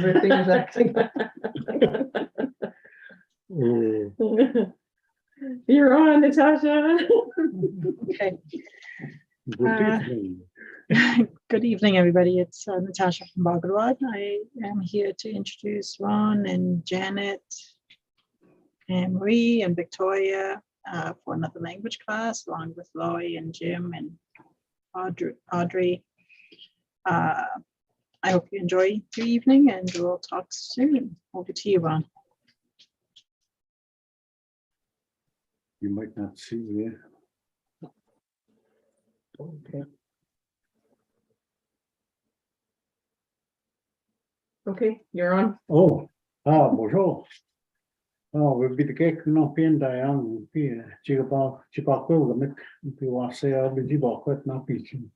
Everything is acting. You're on, Natasha. Okay. Good evening. Good evening, everybody. It's Natasha from Bagida'waad. I am here to introduce Ron and Janet and Marie and Victoria for another language class, along with Laurie and Jim and Audrey. I hope you enjoy your evening, and we'll talk soon. Over to you, Ron. You might not see me. Okay. Okay, you're on. Oh, bonjour. We be the cake no pin Diane, Chigaba, Chicago, the Mick, Piwase, Bijiba, quite not pitching.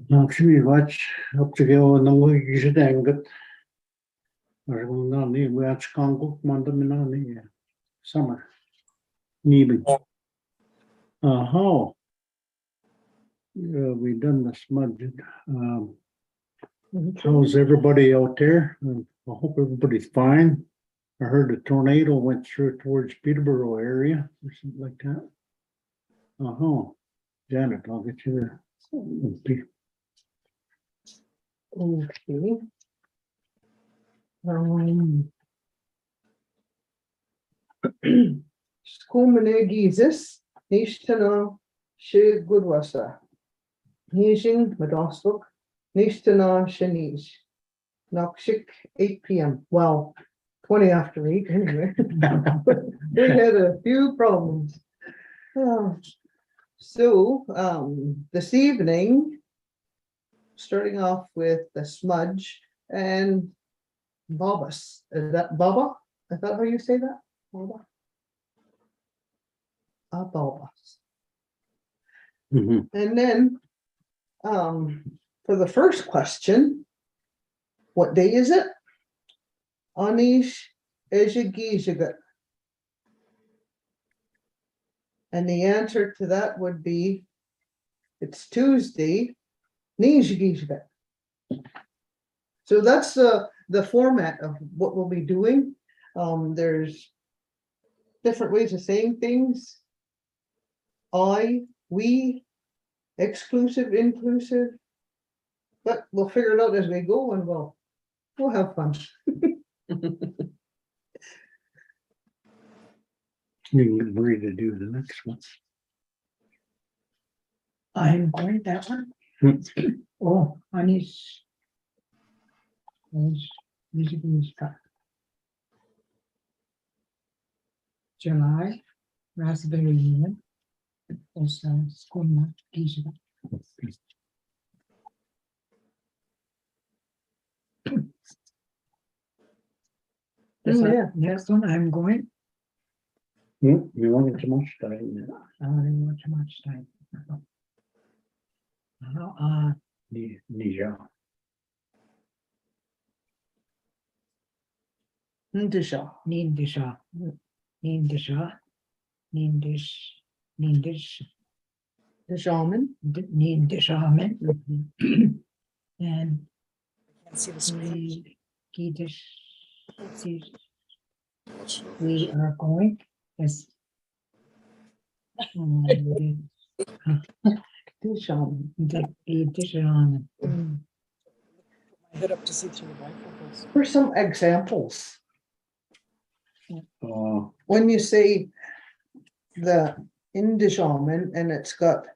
Now, she watch up to go and no you should hang it. I will not need watch Congo, Mandaminani, summer. Needing. How? We done the smudge. How's everybody out there? I hope everybody's fine. I heard a tornado went through towards Peterborough area or something like that. Janet, I'll get you there. Okay. Skomenegizis, Nishtana, She Gudwasa, Nijin Madosvuk, Nishtana Shanish, Nokshik, 8 p.m. Well, 20 after 8 anyway. We had a few problems. So this evening, starting off with the smudge and Babas. Is that Baba? Is that how you say that? Baba? Babas. And then for the first question, what day is it? Anish Ejigijigat. And the answer to that would be, it's Tuesday, Nijigijigat. So that's the format of what we'll be doing. There's different ways of saying things. I, we, exclusive, inclusive. But we'll figure it out as we go, and we'll have fun. You can get Marie to do the next one. I'm going that one. Oh, Anish. July, Raspberry Union. Also, Skuma, Giza. Next one, I'm going. You wanted too much time. I don't want too much time. Nija. Ndisha. Nindisha. Nindisha. Nindish. The shaman. Nindishaman. And Can't see the screen. Giddish. We are going. Yes. Shaman. Dishaman. My head up to see through the microphones. For some examples, Uh, when you say the Indishaman and it's got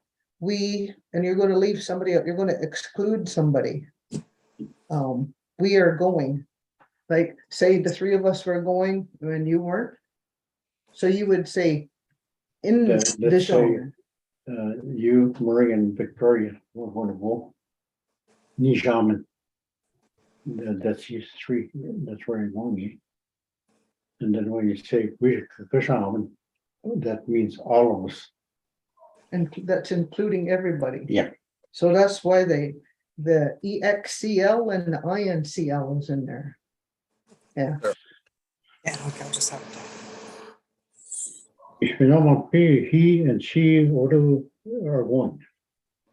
we, and you're going to leave somebody out, you're going to exclude somebody. We are going. Like, say the three of us were going and you weren't. So you would say in let's the say, shaman. you, Marie, and Victoria were going to go. Nijaman. That's you three. That's where I'm going. And then when you say we shaman, that means all of us. And that's including everybody. Yeah. So that's why the EXCL and the INCL is in there. Yeah. Yeah, okay, I'll just have it down. You know what? He and she are one.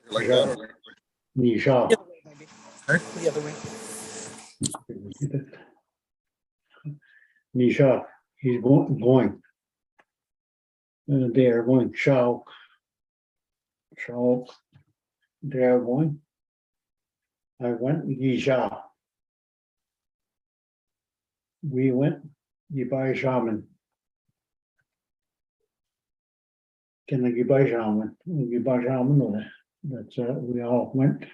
Like that. Nisha. The other way, maybe. The other way. Nisha, he's going. They are going Shauk. They are going. I went Yisha. We went Yibai Shaman. Can I Yibai Shaman? Yibai Shaman, that's we all went.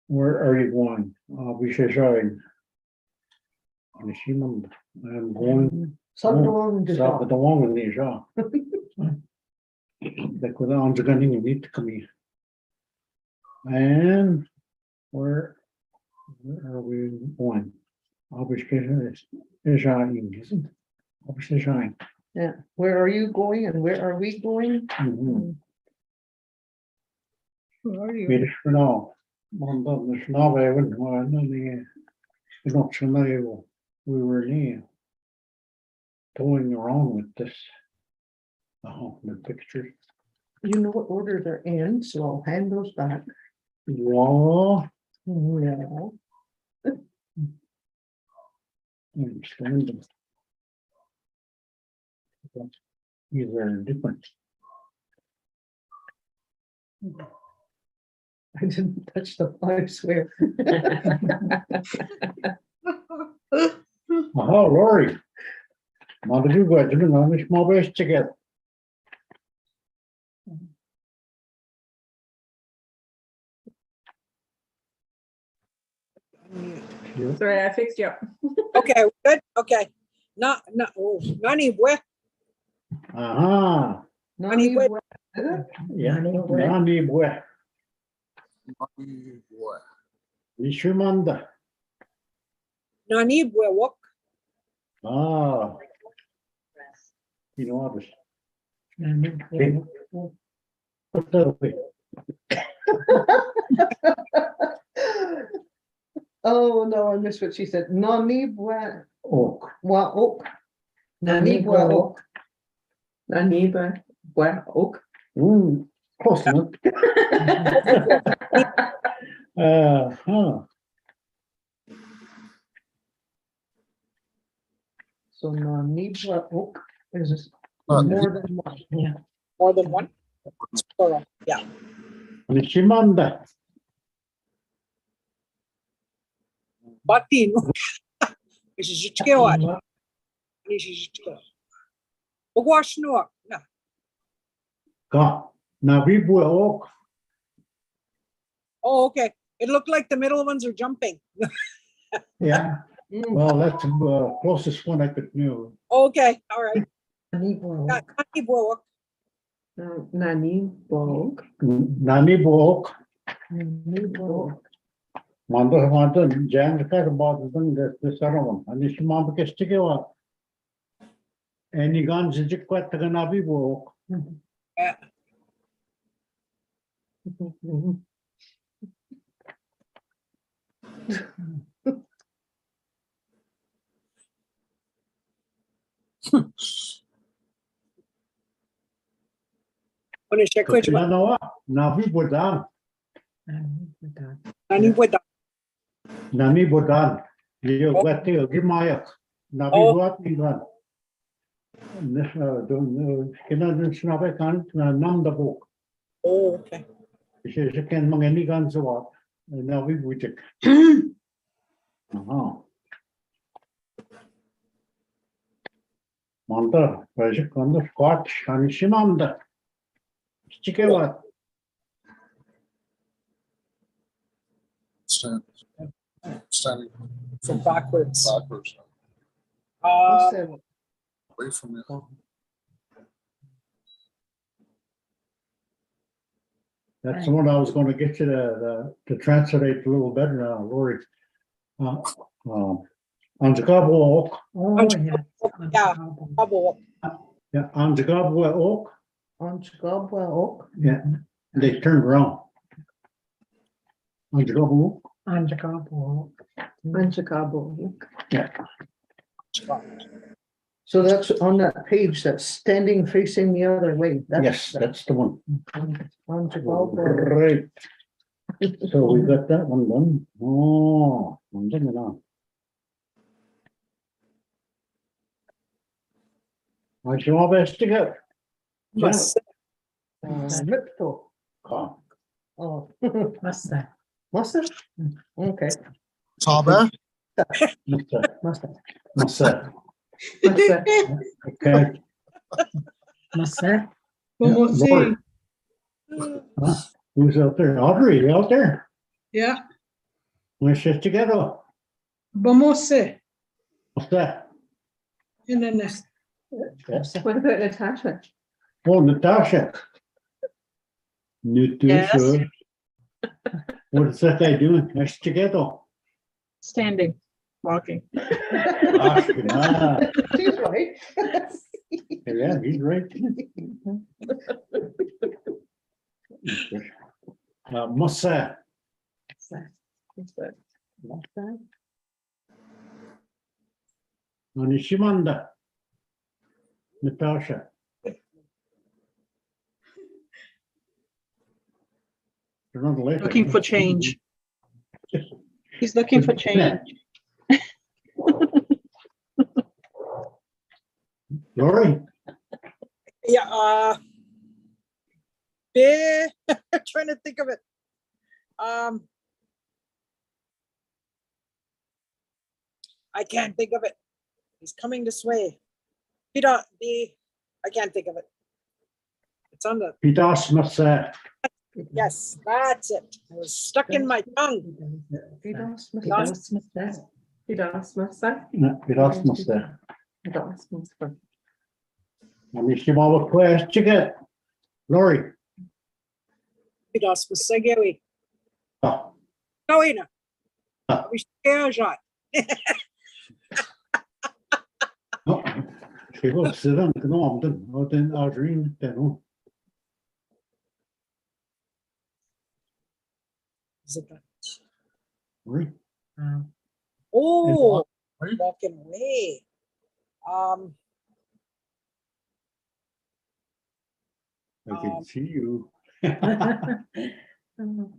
Where are you going? We should shine. Anishinaabemowin. I'm going. Something to Stop talk. at the one with Nisha. Like with the gunning, you need to come here. And where are we going? Obviously, is shine, isn't it? Obviously, shine. Yeah, where are you going and where are we going? Who are you? Finish for now. Anishinaabemowin, we were near toying around with this. The pictures. You know what order they're in, so I'll hand those back. Wow. No. These are different. I didn't touch the, I swear. Aha, Lori. What did you go to do? I'm small best together. Sorry, I fixed you up. Okay, good, okay. Nani, where? Aha. Nani, wait. what- is it? Yeah. Nani, Nani boy. Nishimanda. Nani, where, walk? Ah. You know what? Okay. Put that away. Oh, no, I missed what she said. Nani, wa Oak. oak. Nani, wa oak. Naniba, what, oak? Close enough. Huh. So Nani, wa oak is more than one. Yeah. More than one? Plural, yeah. Nishimanda. Batin. Ishishikewa. Ishishikewa. Ogwashnua. Ka. Navibu oak. Oh, okay. It looked like the middle ones are jumping. Yeah. Mm. Well, that's the closest one I could know. Okay, all right. Nani bo, Nani, where, walk? nani bo, Nani oak. nani bo. Manda Jan ka about this other one. Anishinaabemowin ke stikewa. Any guns in Jikwat Navi oak. Nawa. Navi bodan. Nani, where, Nani bodan. You got to give my Navi what England. Anishinaabemowin nam the book. oh, okay. Je ken mga any guns what. Navi butik. Aha. Manda, je kan de Scott Anishinaabemowin. Stikewa. Standing So backwards. backwards, What's that? away from you. That's the one I was going to get you to translate a little better now, Lori. Anjagabwa oak. Oh, yeah. Yeah. Bubble. Yeah, Anjagabwa oak. On Chicago oak. Yeah, they turned around. Anjagabwa oak. Anjagabo. Anjagabo. Yeah. So that's on that page that's standing facing the other way. Yes, that's the one. On Chicago. Right. So we got that one done. Oh, عندنا Anishinaabemowin investigate. Mas- Mipto. Oh. Mustang. Mustard? Okay, Tabe, mustard. Mustard. Mustard. Okay. Mustang. Vamos Lord. see. Huh? Who's out there? Audrey, you out there? Yeah, Let's sit together. vamos see. What's that? And then this. What about Natasha? Oh, Natasha. Natasha. What is that guy doing? Let's together. Standing, walking. Ah, She's right. yeah, he's right. Musa. Anishimanda. Natasha. They're not late. Looking for change. He's looking for change. Lori, Yeah, bear, trying to think of it. I can't think of it. He's coming this way. Peter, I can't think of it. It's on the, Pidas Musa. yes, that's it. It was stuck in my tongue. Pidas Pidas Mustang. Pidas Mustard. Pidas Musa. Pidas Mustard. Anishimabemowin question. Lori. Peter, Spasegawi. Oh, Kawina. Ah. We share shot. no. She will sit down. No, I'm done. Oh, then Audrey, then oh. Is it that? Lori. Oh, right? walking away. I can see you.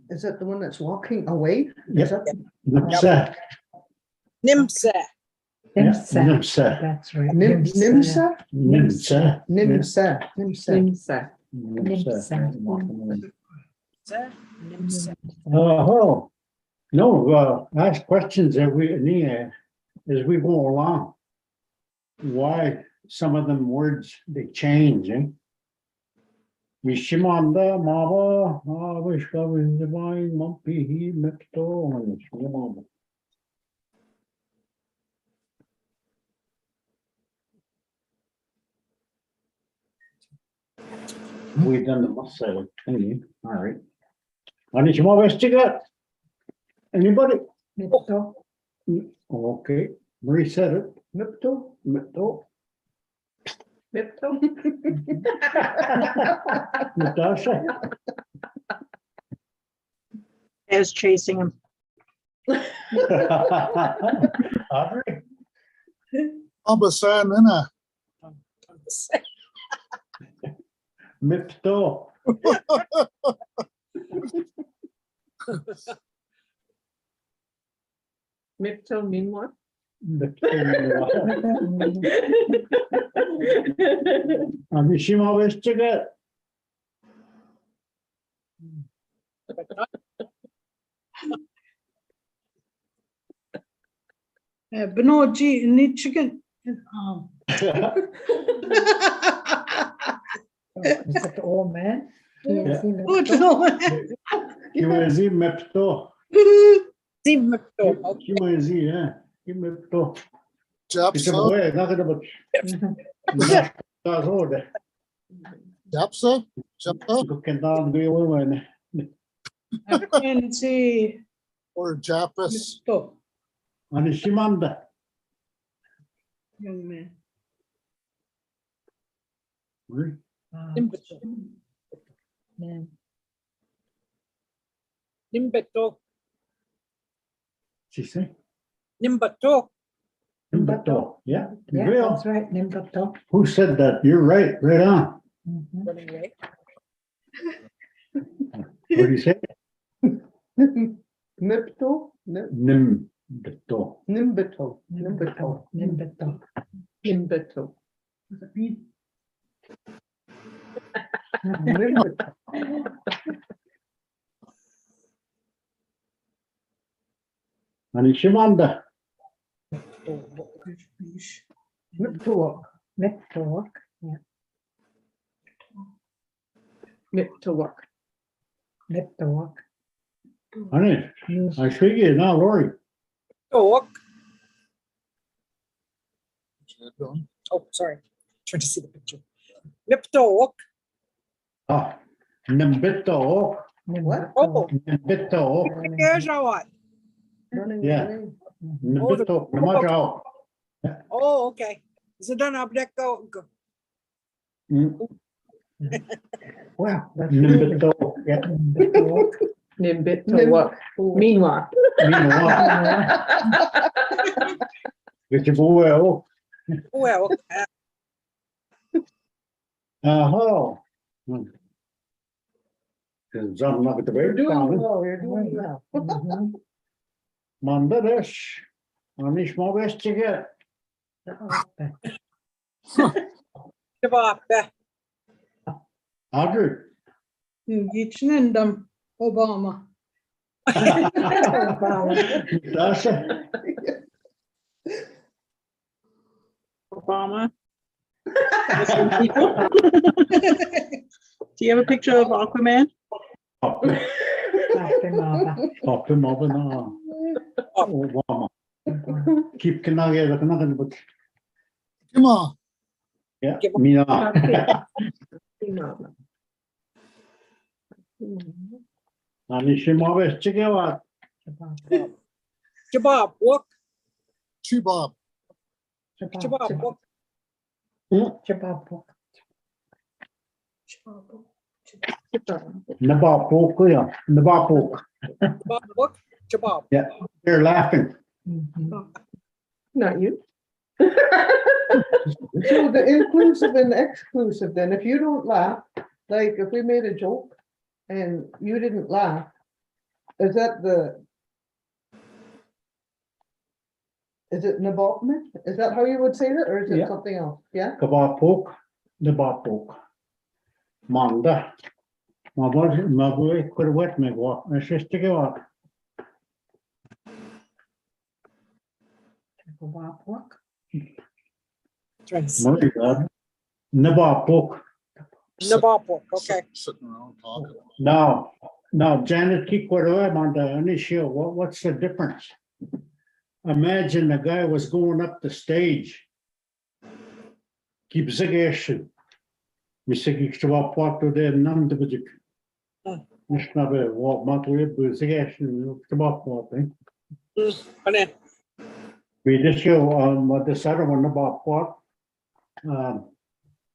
Is that the one that's walking away? Yep. Is that- Musa. Nimsa. Nimsa. Musa. That's right. Nimsa? Nimsa. Nimsa, Nimsa. Nimsa. Nimsa. Oh, no, ask questions as we go along. Why some of them words, they change, eh? Mishimanda, Mava, Vishkavin, Divine, Mumpy, He, Mepto, and Shimanda. We done the must say, all right. Anishinaabemowin, anybody? Mipto. Okay, Marie said it. Mipto. Mepto. Mipto. Natasha. Bear's chasing him. Audrey. Tabe san inna. Mepto. Mipto mean what? Anishinaabemowin. But no, gee, need chicken. Is that the old man? Yeah. Oh, no. QZ Mepto. Nimsa. QZ, yeah. Mepto. It's a Japsa, boy, nothing about. That's all that. Japsa, Japsa, You can down the woman. I can see. or Japis. Stop, Anishimanda. young man. Nimbeto. Yeah. Nimbeto. She say? Nimbeto. Mepto. Yeah. Yeah, Real. that's right. Nimbato. Who said that? You're right. Right on. Mhm. Running away. What do you say? Mipto? Nim. Beto. Nimbeto. Nimbeto. Nimbeto. Nimbeto. What does it mean? Nimbeto. Anishinaabemowin. Niptuak. Mitowak. Yeah. Miptawak. Mitowak. Anish, I speak you now, Lori. Talk. Done. Oh, sorry. Trying to see the picture. Miptalk. Ah, Nimbito. What? Oh, Nimbito. Bagida'waad. Running Yeah. away. Nimbito. Namajao. Oh, okay. So done up there go. Wow. That's Nimbito. Yeah. Mitowak. Nimbitawak. Meanwhile. Meanwhile, get your boy. Oh. Well, Oh. John up at the You're break doing down. well, you're doing well. Mhm. Mandaresh. Anishinaabemowin to get. Shabbat. Audrey. Gitchnendam Obama. That's it. Obama. Some people. Do you have a picture of Aquaman? Pop him up and Obama. Keep Kanagi the Kanagan, but Come on. yeah, Give me Anishinaabemowin to get what? Shabbat. Walk. Chibab. Shabbat. Walk. Nabapok, yeah, Nabapok. Shabbat. Walk. Shabbat. They're laughing. Not you. So the inclusive and exclusive, then, if you don't laugh, like if we made a joke and you didn't laugh, is that is it Nabokman? Is that how you would say that, or is it Yeah. something else? Yeah? Kabapok, Nabapok. Manda. Maboy could wet me walk. I just to go out. Trying to see. Murray God. Nabapok. Shabbat. Walk. Okay. Sitting around talking. Now, Janet, keep what I'm on the initial. What's the difference? Imagine the guy was going up the stage. Keep zigation. We say you should walk to the none to the. It's not a walk, not to it, but zigation, to walk. And then We just show what the other one about what.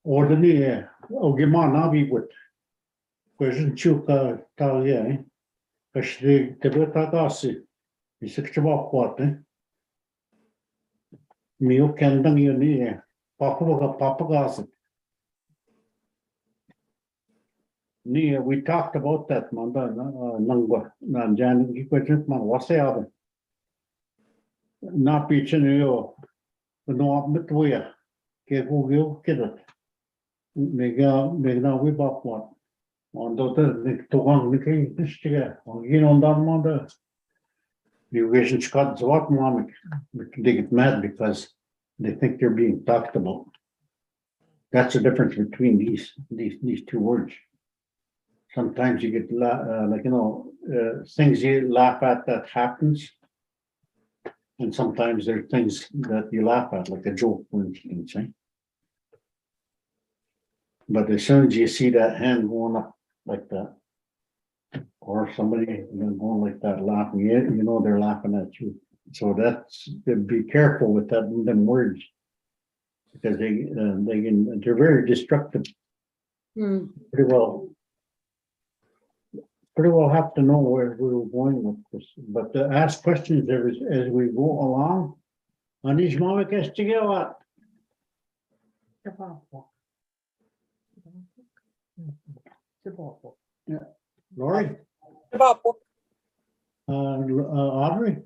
Ordinary, Ogimana, we would. Question Chuka, Talia, Kashri, Tibetagasi. We say to walk what, eh? Mio Kendang, you need Papa Gas. We talked about that, Manda, Nangwa, Jan, you could just man, what's the other? Not pitching you, no, but we are. Get who you get it. Make now we bought one. On the to one, we came this year, you know, that Manda. You wish it's got what, Mom, they get mad because they think they're being talked about. That's the difference between these two words. Sometimes you get like, you know, things you laugh at that happens. And sometimes there are things that you laugh at, like a joke, for instance, eh? But as soon as you see that hand going up like that, or somebody going like that laughing, you know they're laughing at you. So that's, be careful with that, them words. Because they're very destructive. Pretty well have to know where we're going with this, but to ask questions as we go along. Anishinaabemowin gets to get what? Lori, Shabbat. Walk. Audrey,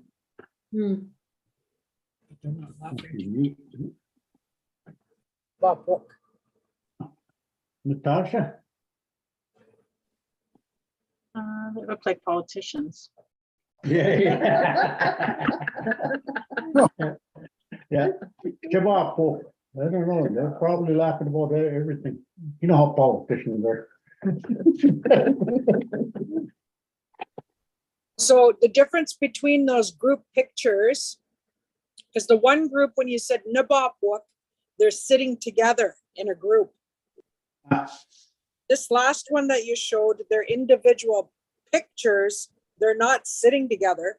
Hmm. They're not laughing. Bob Book. Natasha? They look like politicians. Yeah, yeah. Chabapo. I don't know. They're probably laughing about everything. You know how politicians are. So the difference between those group pictures, because the one group, when you said Nabapwak, they're sitting together in a group. This last one that you showed, they're individual pictures. They're not sitting together,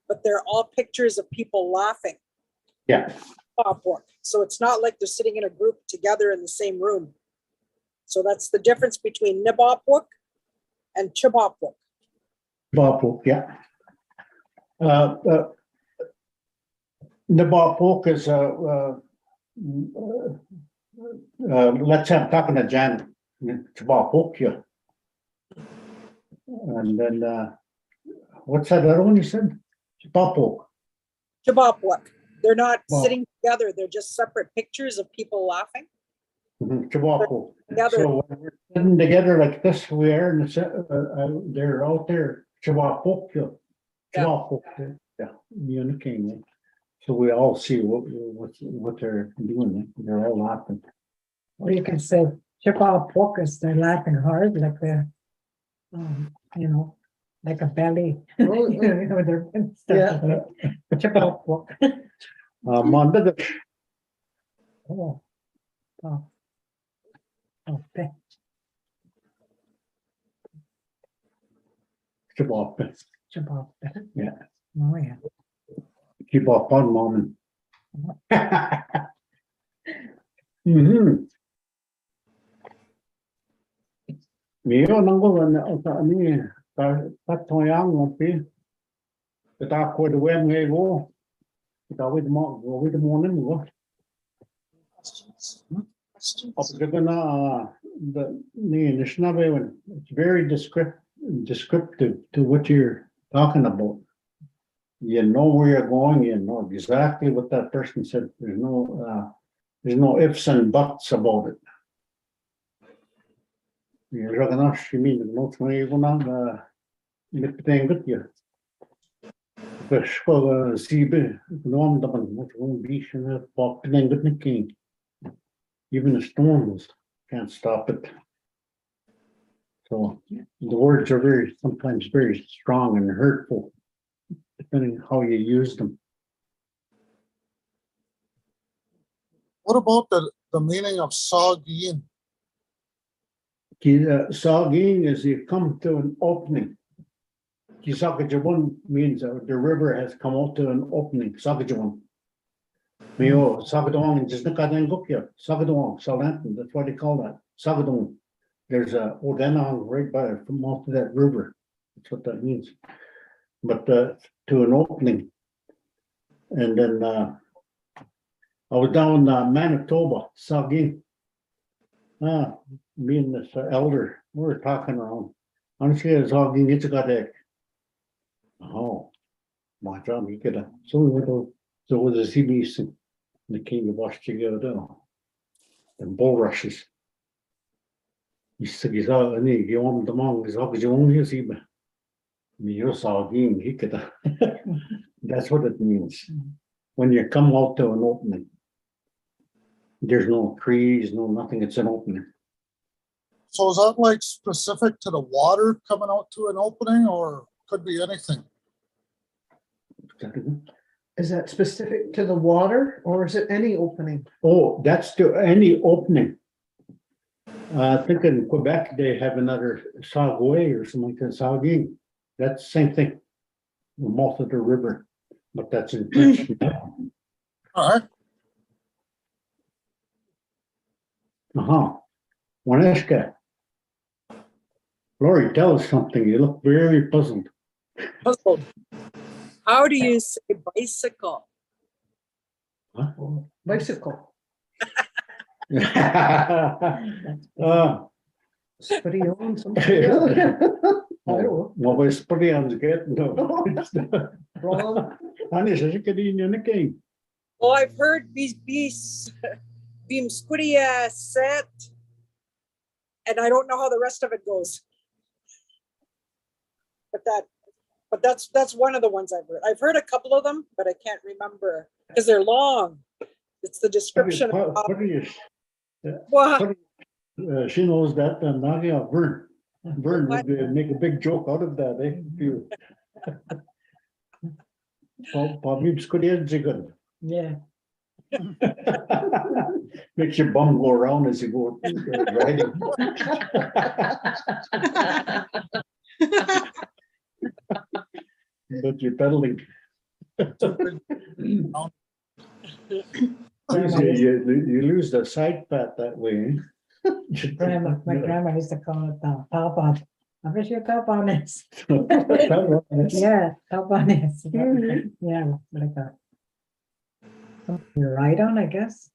but they're all pictures of people laughing. Yeah. Nabapwak. So it's not like they're sitting in a group together in the same room. So that's the difference between Nabapwak and Chabapwak. Chabapo, yeah. Nabapok is let's have talking to Jan. Chabapok, yeah. And then what's that other one you said? Chabapok. Chabapwak. They're not Wow. sitting together. They're just separate pictures of people laughing Chabapo. together. So when we're sitting together like this, we are, and they're out there. Chabapok, yeah. Yeah. Chabapok, yeah. You and the king. Yeah. So we all see what they're doing. They're all laughing. Or you can say, chip off focus, they're laughing hard, like they're, you know, like a belly. Oh, You know, they're Yeah. chip off focus. Monday, Oh. Oh. Okay. Chabapok. Chip off. Yeah. Oh, yeah. Keep off on moment. Mm-hmm. Mio nango ni toyang ngopi. Kita ko the way me go. Kita with the morning go. Up the Anishinaabemowin. It's very descriptive to what you're talking about. You know where you're going, you know exactly what that person said. There's no ifs and buts about it. You're gonna ask me no mit with you. Verscholen sieben, enorm dat een moet gewoon beetje pop en with the king. Even the storms can't stop it. So the words are sometimes very strong and hurtful, depending how you use them. What about the meaning of Sagin? Saging is you come to an opening. Kisakajawan means the river has come out to an opening. Sakajawan. Mio Sagadong and just Nakadangukya. Sagadong, Salantan, that's what they call that. Sagadong. There's a Odenang right by from off of that river. That's what that means. But to an opening. And then I was down Manitoba, Sagin. Me and this elder, we were talking around. Honestly, it's Sagin, it's got a oh, my job, he could have. So we went over, so it was a CBC, and the king of Austria, and bulrushes. He said, he's all, and he wanted them on, he's all, because you only see me. You're Sagin, he could have. That's what it means. When you come out to an opening, there's no trees, no nothing, it's an opening. So is that like specific to the water coming out to an opening, or could be anything? Is that specific to the water or is it any opening? Oh, that's to any opening. I think in Quebec, they have another Sagway or something like that, Sagin. That's the same thing. The mouth of the river, but that's in French. All right. Waneshka. Lori, tell us something. You look very puzzled. Puzzled. How do you say bicycle? Huh? Bicycle. Somebody owns something. I don't know. What was pretty on the get? No. Wrong. Anish, as you could eat in the king. Well, I've heard beam squiddy set, and I don't know how the rest of it goes. But that's one of the ones I've heard. I've heard a couple of them, but I can't remember because they're long. It's the description. What do you, Well, she knows that, and Nagia, Vern would make a big joke out of that, eh? If you. Probably good. Yeah. Makes your bum go around as you go riding. But you're pedaling. You lose the side pat that way. Grandma, my grandma used to call it tapan. I wish you tapanes. Yeah, tapanes. Yeah, like that. You're right on, I guess.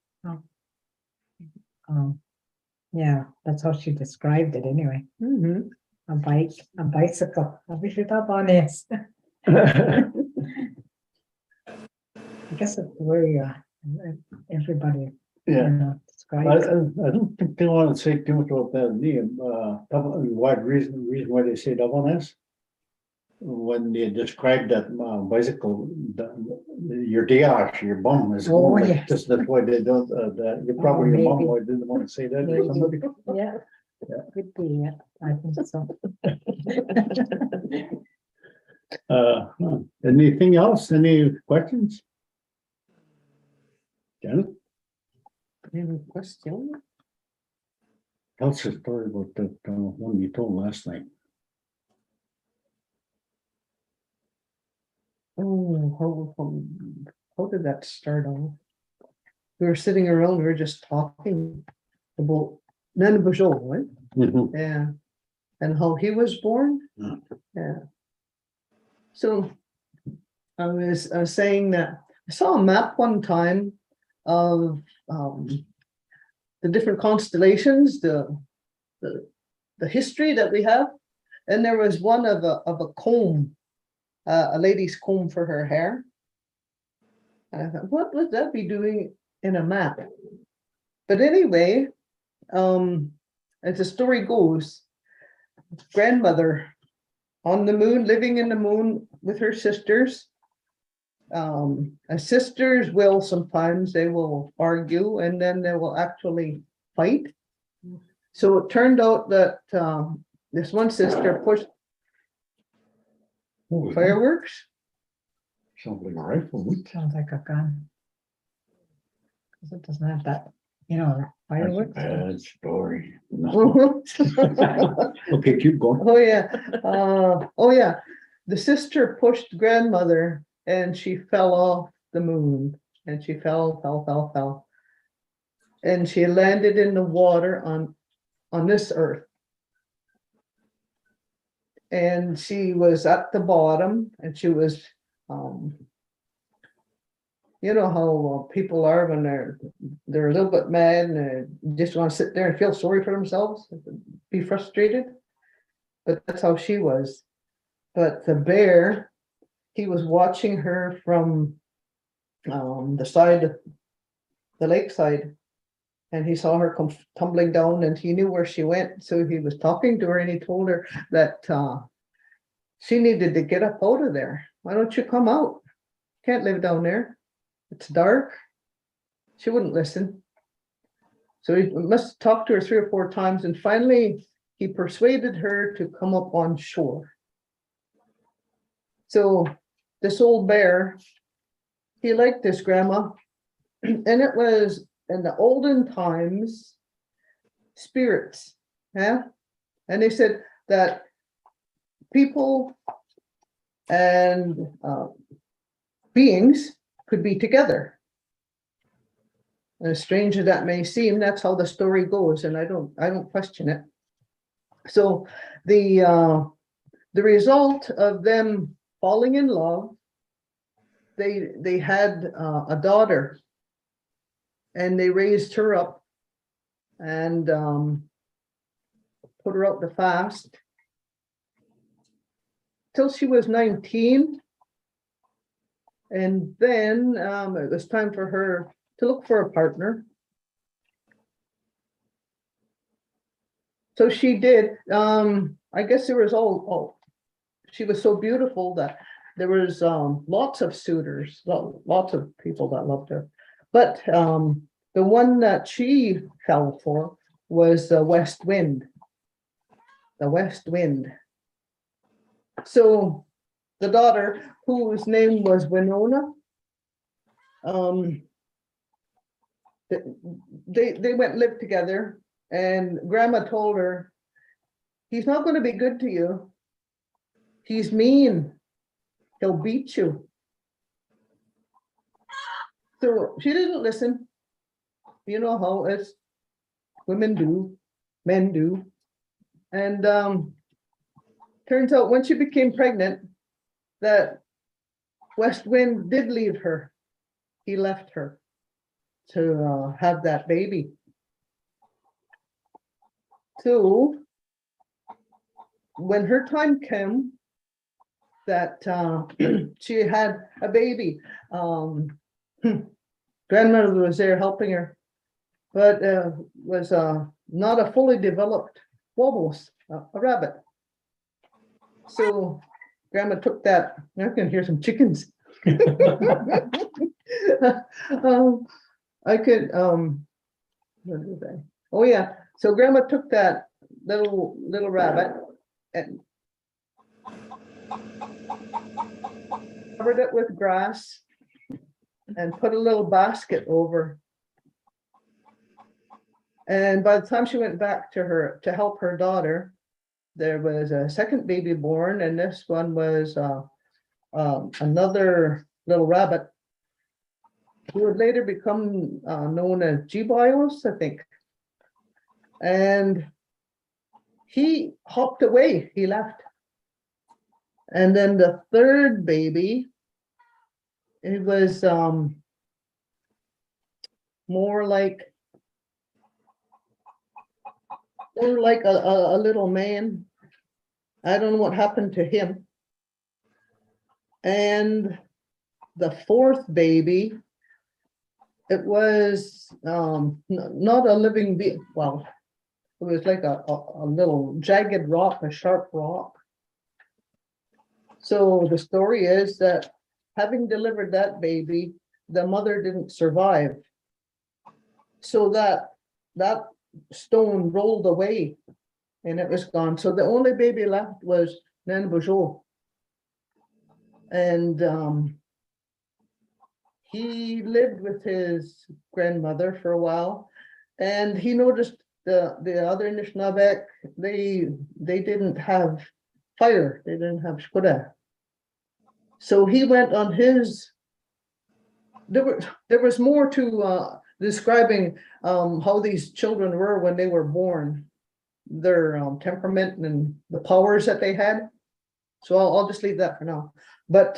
Yeah, that's how she described it anyway. Mhm. A bike, a bicycle. I wish you tapanes. I guess it's where everybody, Yeah. I describes. don't think they want to say too much about that name. Why reason why they say Davanes? When they describe that bicycle, your dash, your bum is. Oh, going like yes. this. That's why they don't. That you probably your mom maybe. didn't want to say that Maybe. to somebody. Yeah, could be, yeah, I think so. Anything else? Any questions? Janet, Any question? tell us a story about that one you told last night. Oh, how did that start off? We were sitting around, we were just talking about Nanabajol, right? Mhm. Yeah, and how he was born. Yeah. Yeah. So I was saying that I saw a map one time of the different constellations, the history that we have, and there was one of a comb, a lady's comb for her hair. And I thought, what would that be doing in a map? But anyway, as the story goes, grandmother on the moon, living in the moon with her sisters. As sisters will sometimes they will argue and then they will actually fight. So it turned out that this one sister pushed What was that? fireworks. Sounds like a rifle. Sounds like a gun. 'Cause it doesn't have that, That's a fireworks. bad story. Oh Okay, keep going. yeah. The sister pushed grandmother and she fell off the moon and she fell. And she landed in the water on this earth. And she was at the bottom and she was, you know how people are when they're a little bit mad and they just want to sit there and feel sorry for themselves, be frustrated. But that's how she was. But the bear, he was watching her from the side, the lakeside, and he saw her come tumbling down and he knew where she went. So he was talking to her and he told her that she needed to get up out of there. Why don't you come out? Can't live down there. It's dark. She wouldn't listen. So he must talk to her 3 or 4 times. And finally, he persuaded her to come up on shore. So this old bear, he liked this grandma. And it was in the olden times, spirits. Yeah. And they said that people and beings could be together. As strange as that may seem, that's how the story goes, and I don't question it. So the result of them falling in love, they had a daughter, and they raised her up and put her out to fast till she was 19. And then it was time for her to look for a partner. So she did. I guess there was she was so beautiful that there was lots of suitors, lots of people that loved her. But the one that she fell for was the West Wind. The West Wind. So the daughter, whose name was Winona, they went live together, and Grandma told her, he's not going to be good to you. He's mean. He'll beat you. So she didn't listen. You know how it's women do, men do. And turns out when she became pregnant, that West Wind did leave her. He left her to have that baby. So when her time came that she had a baby, grandmother was there helping her, but was not a fully developed wobbles, a rabbit. So grandma took that. I can hear some chickens. I could what did I? Oh yeah. So grandma took that little rabbit and covered it with grass and put a little basket over. And by the time she went back to help her daughter, there was a second baby born, and this one was another little rabbit who would later become known as G-Bios, I think. And he hopped away, he left. And then the third baby, it was more like a little man. I don't know what happened to him. And the fourth baby, it was not a living being. Well, it was like a little jagged rock, a sharp rock. So the story is that having delivered that baby, the mother didn't survive. So that stone rolled away and it was gone. So the only baby left was Nanbojo. And he lived with his grandmother for a while, and he noticed the other Anishinaabe, they didn't have fire, they didn't have shkuda. So he went on his, there was more to describing how these children were when they were born, their temperament and the powers that they had. So I'll just leave that for now. But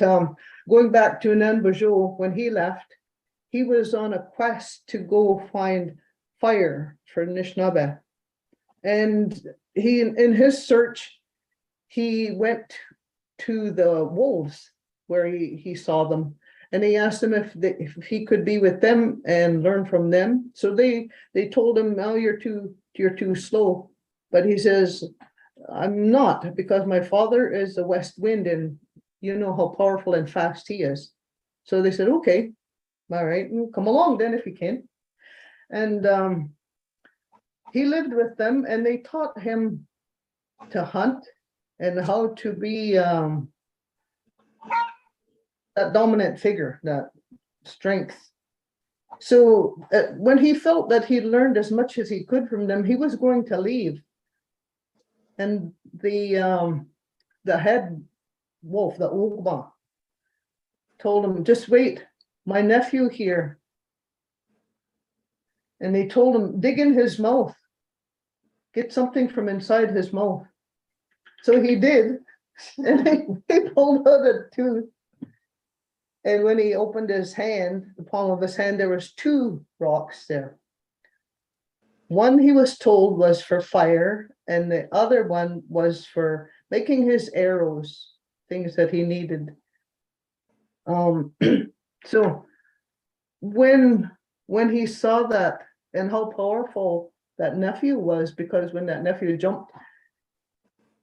going back to Nanbojo, when he left, he was on a quest to go find fire for Anishinaabe. And he, in his search, he went to the wolves where he saw them. And he asked them if he could be with them and learn from them. So they told him, "No, you're too slow." But he says, "I'm not, because my father is the West Wind, and you know how powerful and fast he is." So they said, "Okay, all right, come along then if you can." And he lived with them, and they taught him to hunt and how to be that dominant figure, that strength. So when he felt that he learned as much as he could from them, he was going to leave. And the head wolf, the Ogba, told him, "Just wait, my nephew here." And they told him, "Dig in his mouth, get something from inside his mouth." So he did, and he pulled out a tooth. And when he opened his hand, the palm of his hand, there was two rocks there. One, he was told, was for fire, and the other one was for making his arrows, things that he needed. So when he saw that and how powerful that nephew was, because when that nephew jumped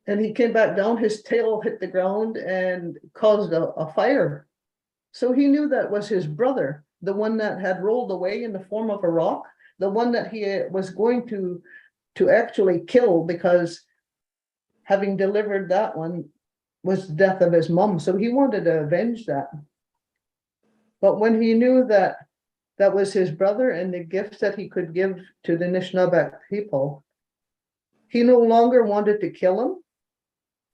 and he came back down, his tail hit the ground and caused a fire. So he knew that was his brother, the one that had rolled away in the form of a rock, the one that he was going to actually kill, because having delivered that one was the death of his mom. So he wanted to avenge that. But when he knew that that was his brother and the gifts that he could give to the Anishinaabe people, he no longer wanted to kill him.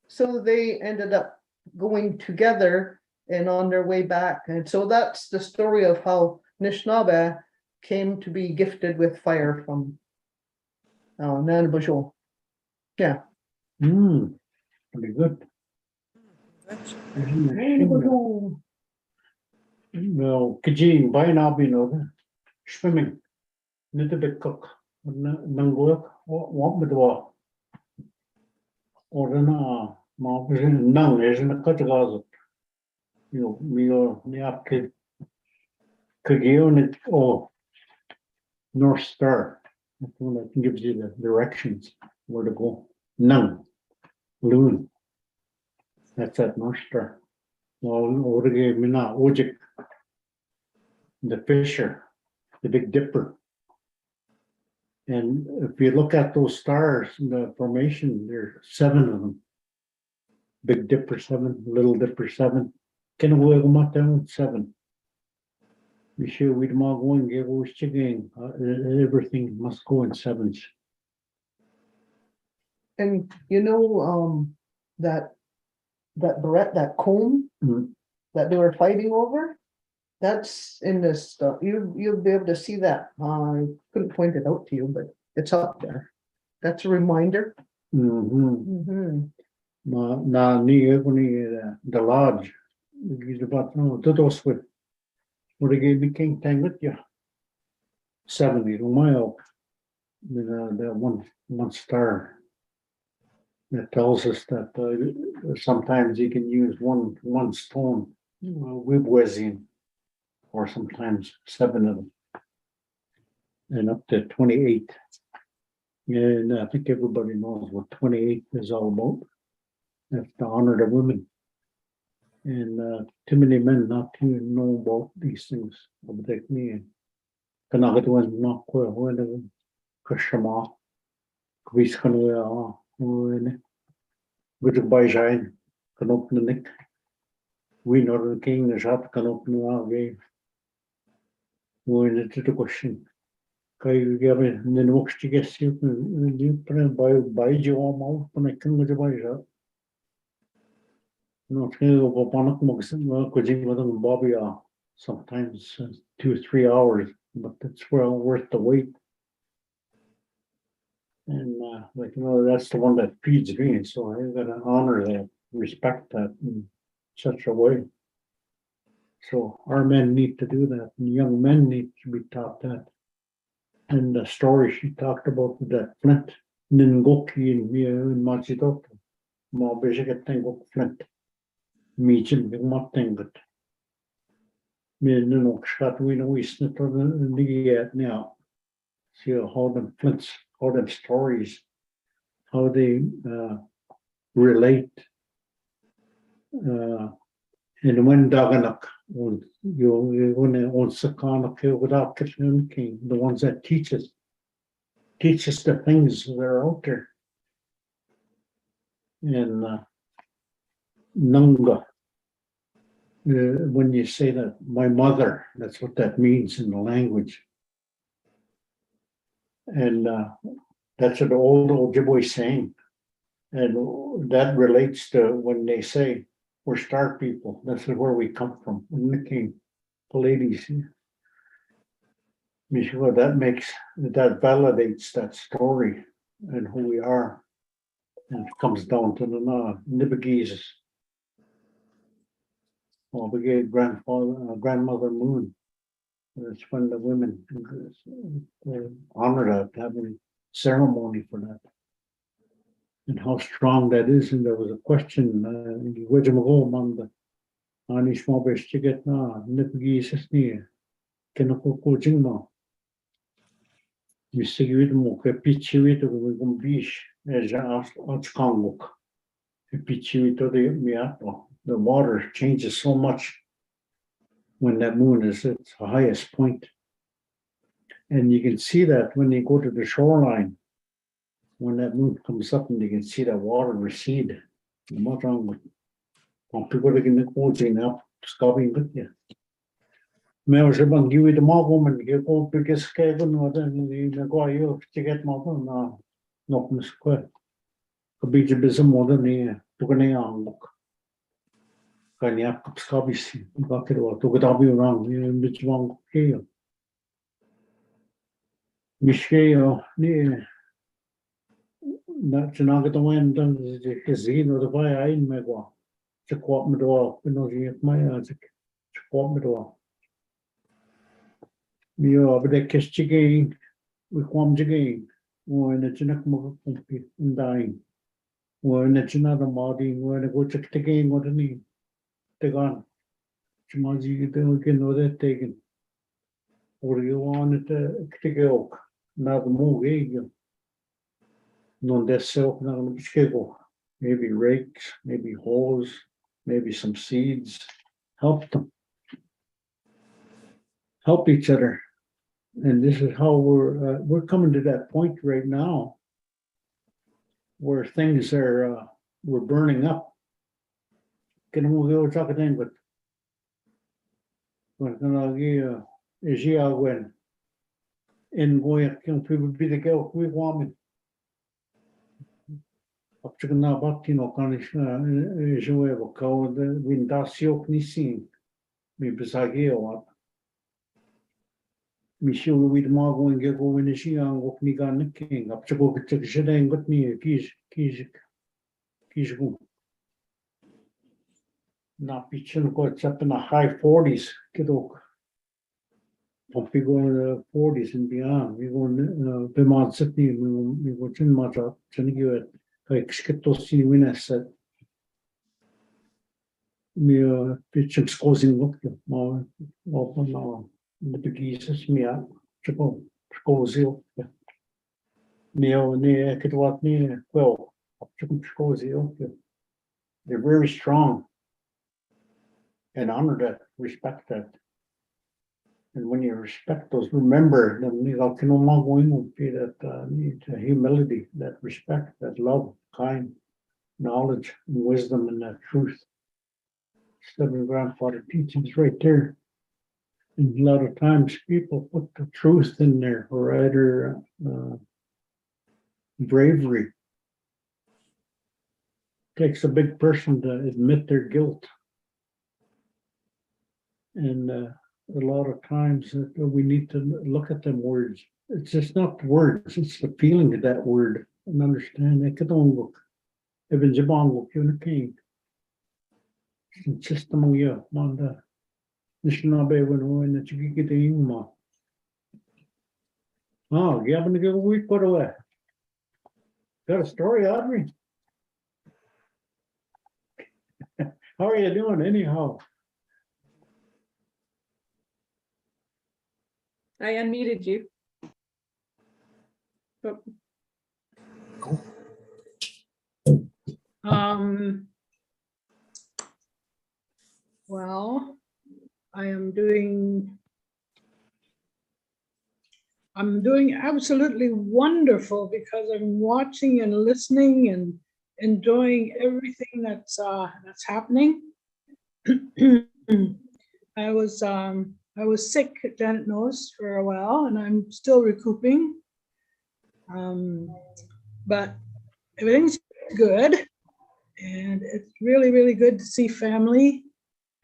So they ended up going together and on their way back. And so that's the story of how Anishinaabe came to be gifted with fire from Nanabujol. Yeah. Pretty good. Nanabujol. Well, Kajin, by now be no swimming. Little bit cook. Nanguak, what with what? Or then, nang isn't a cut of me or the up Kagion it or North Star. That one that gives you the directions where to go. Nang, loon. That's that North Star. Well, over gave me now, Ojik, the fisher, the Big Dipper. And if you look at those stars in the formation, there are 7 of them. Big Dipper 7, Little Dipper 7. Can we go up down 7? We sure we'd all go and give us chicken. Everything must go in 7s. And you know, that barrette, that comb that they were fighting over, that's in this stuff. You'll be able to see that. I couldn't point it out to you, but it's up there. That's a reminder. Na ni the lodge. He's about those with what they gave me King Tang with you. 70 mile. The one star. That tells us that sometimes you can use one stone, wibwezin, or sometimes 7 of them, and up to 28. And I think everybody knows what 28 is all about. That's to honor the women. And too many men not to know about these things. Like me, Kanagatuan not quite when Kashama, Kwiskanoa, good by Jain, Kanopnik. We know the king is up Kanopna game. When it's a question. Kai give it the next to get you by Joe mouth when I can with the Baja. Not here of a Panak Moxon, Kojing with them Bobby sometimes 2 or 3 hours, but it's well worth the wait. And that's the one that feeds me, so I gotta honor that, respect that in such a way. So our men need to do that, and young men need to be taught that. And the story she talked about with that flint, Ningoki and me in Machidok, more basic thing of flint. Meeting the Martin, but me no shot we know we snip on the yet now. See how them flints, how them stories, how they relate. And when Daganak on you on Sakana kill without Kitchen King, the ones that teach us the things that are out there. And Nunga. When you say that, my mother, that's what that means in the language. And that's an old Ojibwe saying. And that relates to when they say, we're star people. That's where we come from. The king, the ladies. That validates that story and who we are. And it comes down to the Nibbagees. Well, we gave grandmother Moon. That's when the women honor that, having ceremony for that. And how strong that is. And there was a question, Anishinaabemowin na nipagis ni kinakukujing mo. Misigwid mo kay pichiwid kung bish kangok. Pichiwid the water changes so much when that moon is at its highest point. And you can see that when you go to the shoreline, when that moon comes up and you can see that water recede. What's wrong with people that can go up, scobbing with you. Mä se bang giwi de magomen ge ko pikes kevin no den ni go yo ticket mago na no muskwe. Ko bije bizem moda ni tukane angok. Kan ya skabis ba kero to gada bi rang ni bich wang ke. Mishke yo ni na chnaga to wen dan ke zino de vai ein me go. Te kwap me do no ji mai a te kwap me do. Mio abde kestigain we kwam jigain when it's not more in dying when it's another modi when I go check the game what any take on Chimaji we can know that taken or you want it to go not the move non desel not maybe rakes maybe holes maybe some seeds help them help each other. And this is how we're coming to that point right now where things are we're burning up. Can we go talk again? But is yeah when in going can people be the girl we want up to na battino can jouer called the windasio nisin mi besagio Michel with Margot and go when she and walk me gun king up to go to the shed and got me a keys. Not pitching got up in the high 40s, kiddo. We go in the 40s and beyond. We go in Vermont City, we go to much up, to like skittos in Winnesset. Me pitching squozing look more open now. The Bagida'waad me up, triple squozio. Neo near Bagida'waad near well, triple squozio. They're very strong and honor that, respect that. And when you respect those, remember them, you can no longer be that need humility, that respect, that love, kind, knowledge, and wisdom, and that truth. Seven grandfather teachings right there. And a lot of times people put the truth in there, or either bravery. Takes a big person to admit their guilt. And a lot of times we need to look at them words. It's just not the words, it's the feeling of that word and understand that could only look. Even Jabon will give a king. It's just among you, on the Anishinaabemowin that you get the email. Oh, you having to give a week put away? Got a story, Audrey? How are you doing anyhow? I unmuted you. Um, well, I'm doing absolutely wonderful because I'm watching and listening and enjoying everything that's happening. I was sick, Janet knows, for a while, and I'm still recouping. But everything's good, and it's really, really good to see family,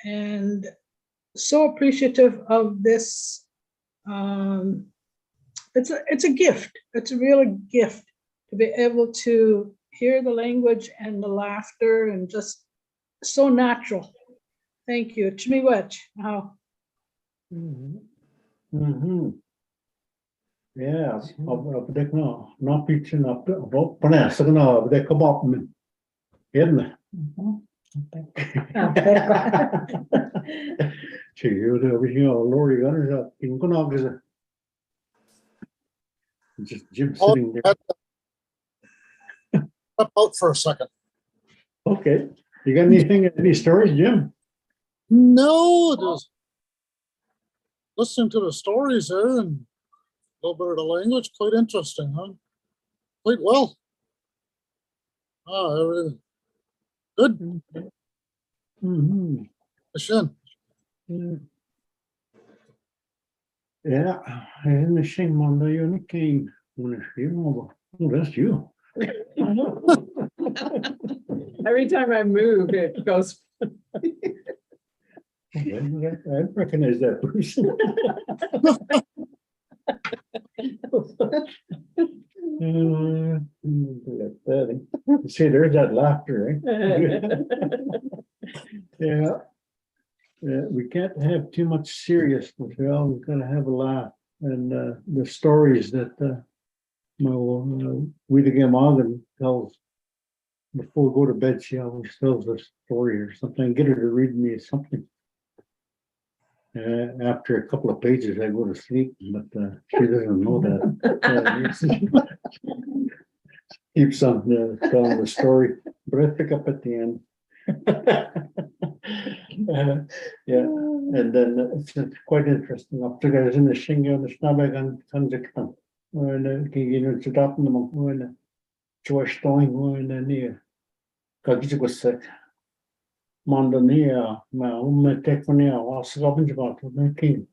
and so appreciative of this. It's a gift. It's a real gift to be able to hear the language and the laughter, and just so natural. Thank you. Chmiwech. Yeah, updek no pitching up about panas no updek about me. Isn't it? Gee, Lori Gunner's up. In Gunnog just Jim Oh, sitting there. Step out for a second. Okay. You got anything, any stories, Jim? No, just listening to the stories there and a little bit of the language, quite interesting, huh? Quite well. Everything good. Mm-hmm. Shin. Yeah, and the shame on the unique game. Oh, that's you. Every time I move, it goes. I recognize that person. See, there's that laughter, Yeah. We can't have too much seriousness. We always gotta have a laugh. And the stories that Wida Morgan tells before we go to bed, she always tells a story or something. Get her to read me something. After a couple of pages, I go to sleep, but she doesn't know that. Keeps on telling the story, but I pick up at the end. Yeah, and then it's quite interesting. After guys in the shingle, the snabag and Kanjiktan, when it's adopting them, when Josh Stone, when near Kajikuset, Mondania, my Tekonia, was Gobinjabat, the king.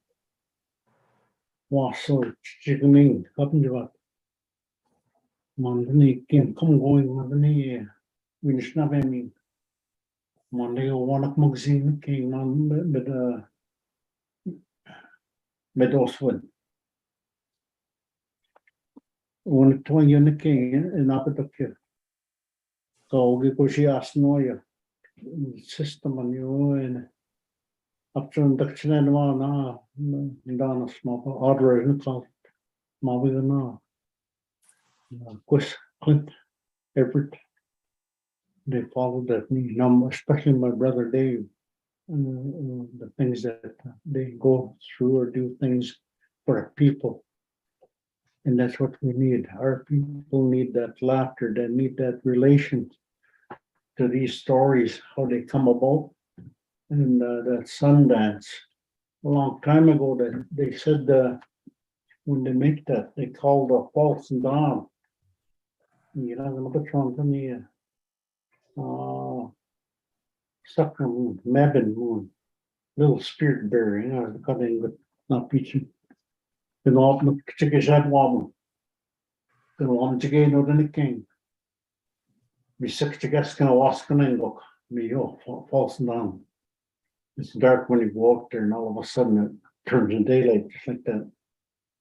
Was so chicken, Gobinjabat. Mondani came, come going, Mondani, Anishinaabemowin. Monday, one of magazine came on med Oswald. One to one king in Apatak. So we go see Asnoya system on you and up to the Chinana, Dana small order in the closet. Mavigana. Quist Clint Everett. They followed that number, especially my brother Dave. The things that they go through or do things for our people. And that's what we need. Our people need that laughter, they need that relation to these stories, how they come about. And that Sundance, a long time ago, that they said when they make that, they call the false dawn. You know, look at the sucker moon, Mabin moon, little spirit bearer, you know, the cutting, but not preaching. The north, the chicken shop woman. The one to gain or any king. Me 60 guests can wask and look. Me, false down. It's dark when you walk there, and all of a sudden it turns in daylight, just like that.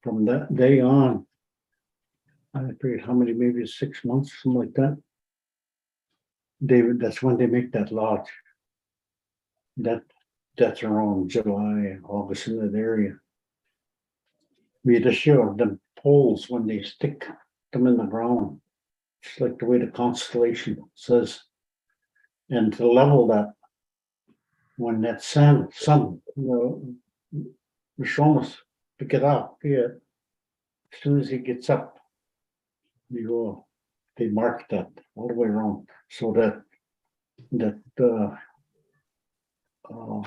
From that day on, I forget how many, maybe 6 months, something like that. That's when they make that lodge. That's around July, August in that area. We had to show them poles when they stick them in the ground. It's like the way the constellation says. And to level that, when that sun, the Shomus pick it up here, as soon as he gets up, they mark that all the way around so that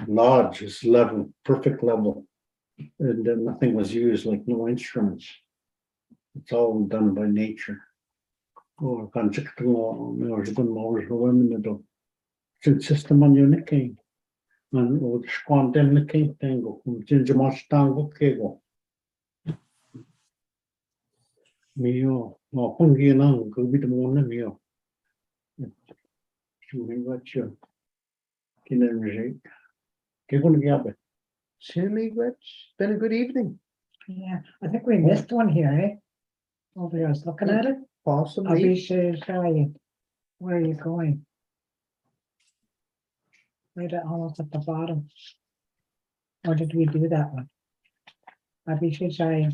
lodge is level, perfect level. And then nothing was used, like no instruments. It's all done by nature. Or system on your king. And would squant them the king tango, ginger much tango kego. Mio, no, Pungi and go be the one mio. Shooting what you can energy. Kegun Sammy, it's been a good evening, Yeah, I think we missed one here, eh? Over there, I was looking at it. possibly. Abhishek, where are you going? Right almost at the bottom. Or did we do that one? Abhishek,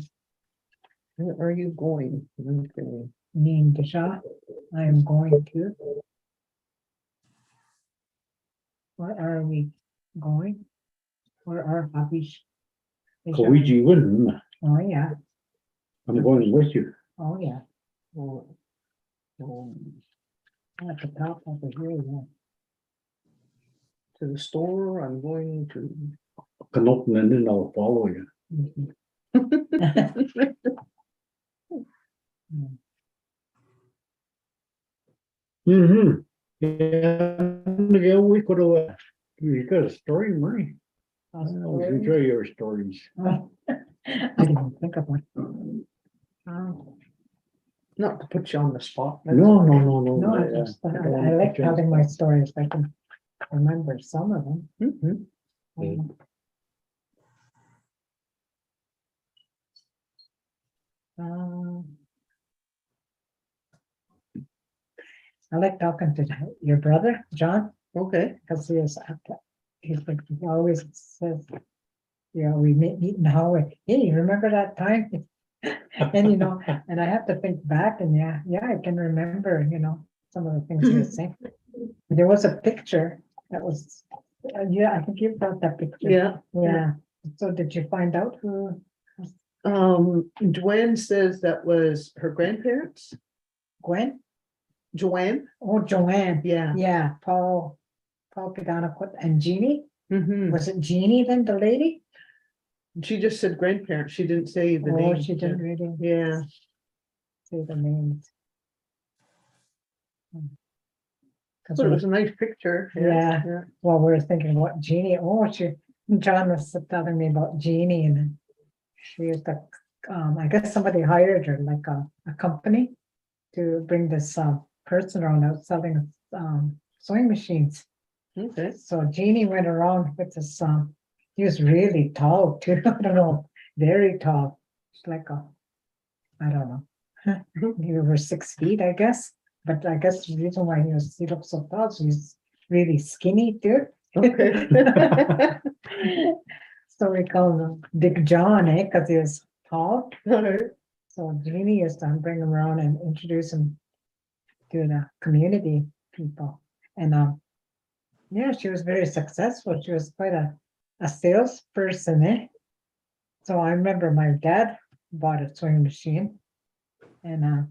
Where are you going? Okay. Neen Disha, I am going to. Where are we going? Where are hobbies? Koiji wouldn't. Oh, yeah, I'm going with you. oh, yeah. Oh, at the top over here, yeah. To the store, I'm going to. Can open and then I'll follow you. Mhm. Mm-hmm. Yeah, we could have, you got a story, Murray? I always enjoy your stories. I didn't think of one. Not to put you on the spot. that's No, okay. No, I I, just, don't wanna I like put you on the having my spot. stories, I can remember some of them. Mhm. Yeah. Um, I like talking to your brother, John, Okay. because he's like, he always says, we meet in the hallway. Hey, you remember that time? And and I have to think back and yeah, I can remember, some of the things he was saying. There was a picture that was, yeah, I think you got that picture. Yeah. Yeah. So did you find out who? Joanne says that was her grandparents. Gwen? Joanne. Oh, Joanne. Yeah. Yeah, Paul Pagano and Jeannie. Mhm. Was it Jeannie then, the lady? She just said grandparents. She didn't say the Oh, name. she didn't really Yeah. say the names. But it was a nice picture. Yeah. Well, we were thinking about Jeannie. John was telling me about Jeannie, and she was I guess somebody hired her, like a company, to bring this person around out selling sewing machines. Okay. So Jeannie went around with this, he was really tall too, I don't know, very tall. It's like I don't know, he over 6 feet, I guess. But I guess the reason why he looked so tall, so he's really skinny too. Okay. So we call him Big John, because he was tall. All right. So Jeannie used to bring him around and introduce him to the community people. And yeah, she was very successful. She was quite a salesperson, eh? So I remember my dad bought a sewing machine, and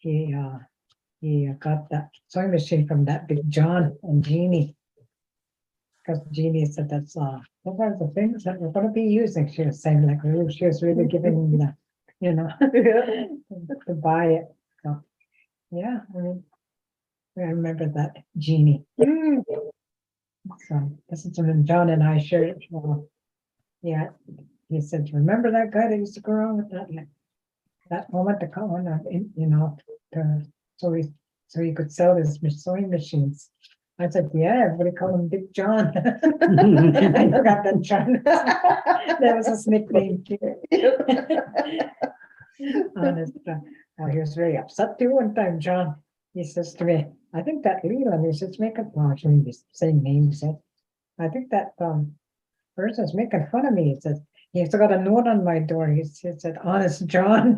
he got that sewing machine from that Big John and Jeannie. Because Jeannie said those are the things that we're going to be using. She was saying, like, she was really giving me the, to buy it. So yeah, I remember that Jeannie. Mm. So this is when John and I shared. Well, yeah, he said, "Remember that guy that used to go around with that moment to come on, so he could sell his sewing machines." I said, "Yeah, everybody call him Big John." I forgot that John. That was his nickname too. Honest. He was very upset too one time, John. He says to me, "I think that Leland is just making, well, actually the same name, he said, I think that person's making fun of me." He said, he's got a note on my door. He said, "Honest John."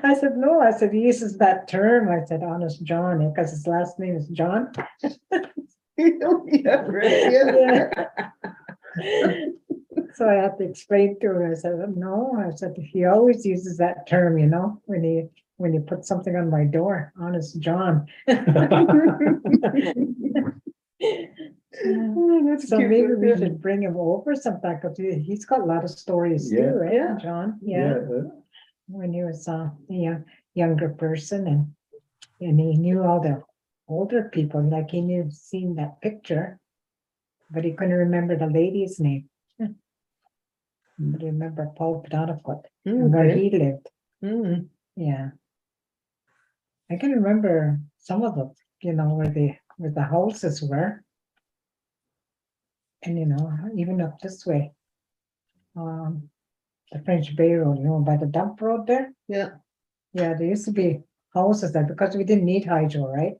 I said, "No." I said, he uses that term. I said, "Honest John," because his last name is John. Yeah, right. Yeah. So I had to explain to him. I said, "No," I said, "he always uses that term, when you put something on my door, Honest John." Oh, that's So cute. maybe we should bring him over sometime, because he's got a lot of stories too, right, Yeah. John? Yeah, when he was a younger person, and he knew all the older people, like he knew, seen that picture, but he couldn't remember the lady's name. But he remember Paul Pagano and where Okay. he lived. Mm. Yeah. I can remember some of them, where the houses were. And even up this way. The French Bay Road, by the dump road there. Yeah. Yeah, there used to be houses there because we didn't need hydro, right?